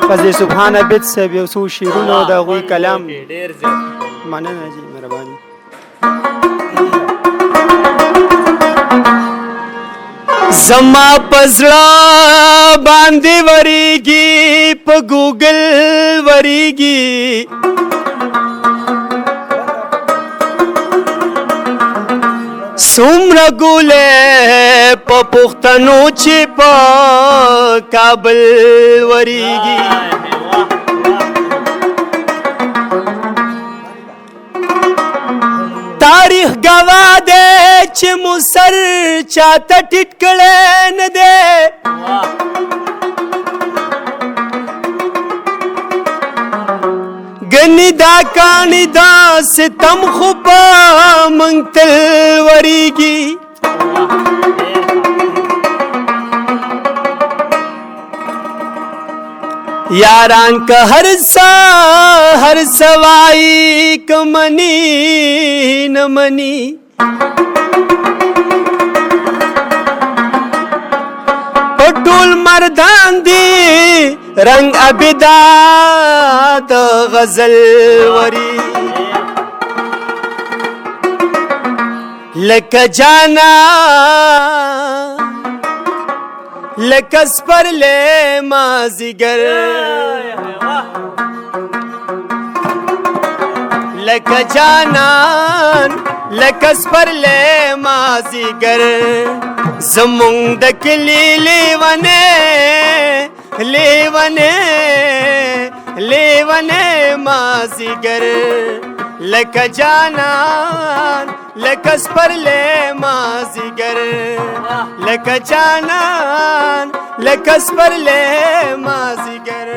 فضل سبحان عبد صاحب یو څو شعرونه د هغوی کلام ډیر زیات مننه جی مهرباني. زما پزړه باندې وریږي په ګوګل وریږي څومره ګولې په پښتنو چې په کابل وریږي تاریخ گواه دی چې مو سر چاته ټیټ کړی نه دی ګنې دا کاڼي دا ستم خو په موږ تل وریږي یاران که هر سوای که منی نمنی پټول مردان دی رنگ ابدات غزل وری لکه جانا لکه سپرلی مازیګر لکه جانان لکه سپرلی مازیګر زمونږ د کلي لیونی لیونی لیونی مازیګر لکه جانان لکه سپرلی مازیګر لکه جانان لکه سپرلی مازیګر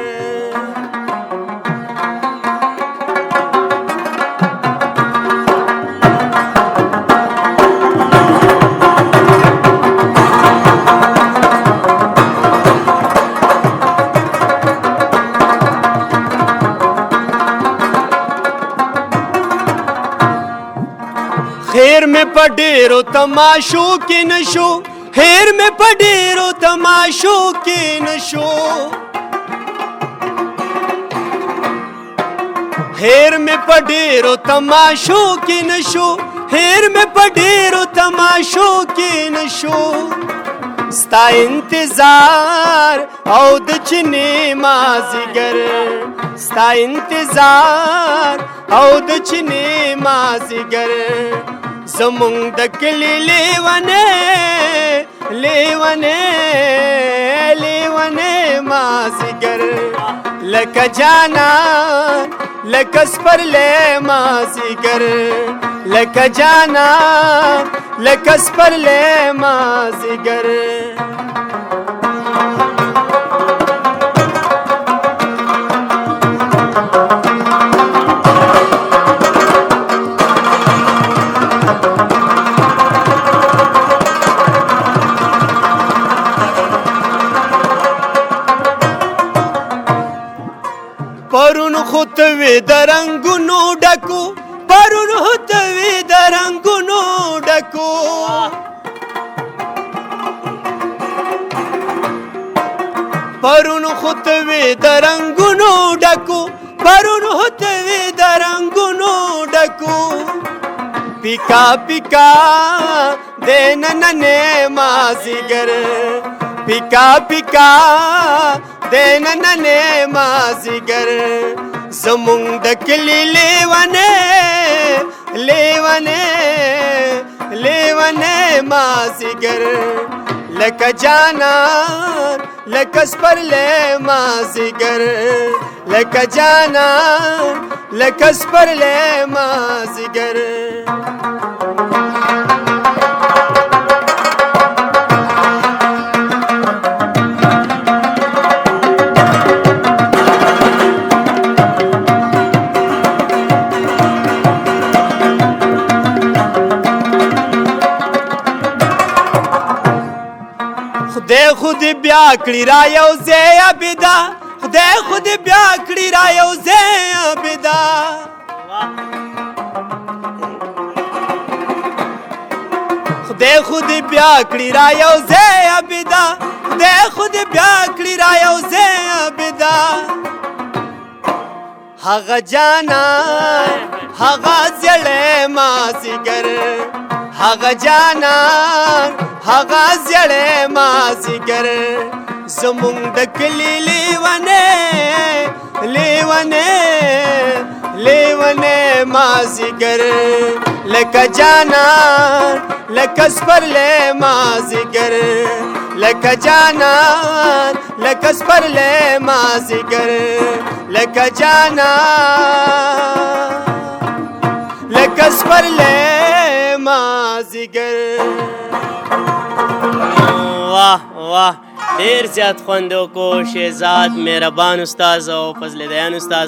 خیر میں پډیرو تماشو کې نشو خیر میں پډیرو تماشو کې نشو خیر میں پډیرو تماشو کې نشو خیر میں پډیرو تماشو کې نشو ستا انتظار او د چینه مازیګر ستا انتظار او د چینه مازیګر زمونږ د کلي لیونی لیونی لیونی مازیګر لکه جانان لکه سپرلی مازیګر لکه جانان لکه سپرلی مازیګر پرون خوتوی درنگونو ډکو پرون خوتوی درنگونو ډکو پرون خوتوی درنگونو ډکو پرون خوتوی درنگونو ډکو پیکا پیکا دینننه مازیګر پیکا پیکا دینننه مازیګر زمونږ د کلي لیونی لیونی لیونی مازیګر لکه جانان لکه سپرلی مازیګر لکه جانان لکه سپرلی مازیګر خدای خود بیا کړی را یو ځای ابدا خدای خود بیا کړی را یو ځای ابدا خدای خو دې بیا کړي را یو ځای عبیدا خدای خو دې بیا کړي را یو ځای عبیدا هغه جانان هغه زړې مازیګر هغه جانان هغه زړې مازیګر زمونږ د کلي لیونې لیونې لیونې مازیګر لکه جانان لکه سپرلی مازیګر لکه جانان لکه سپرلی مازیګر لکه جانان لکه سپرلی مازیګر. वाह वाह ډیر زیات خوند وکړو. شهزاد مهربان استاد او فضل دیان استاد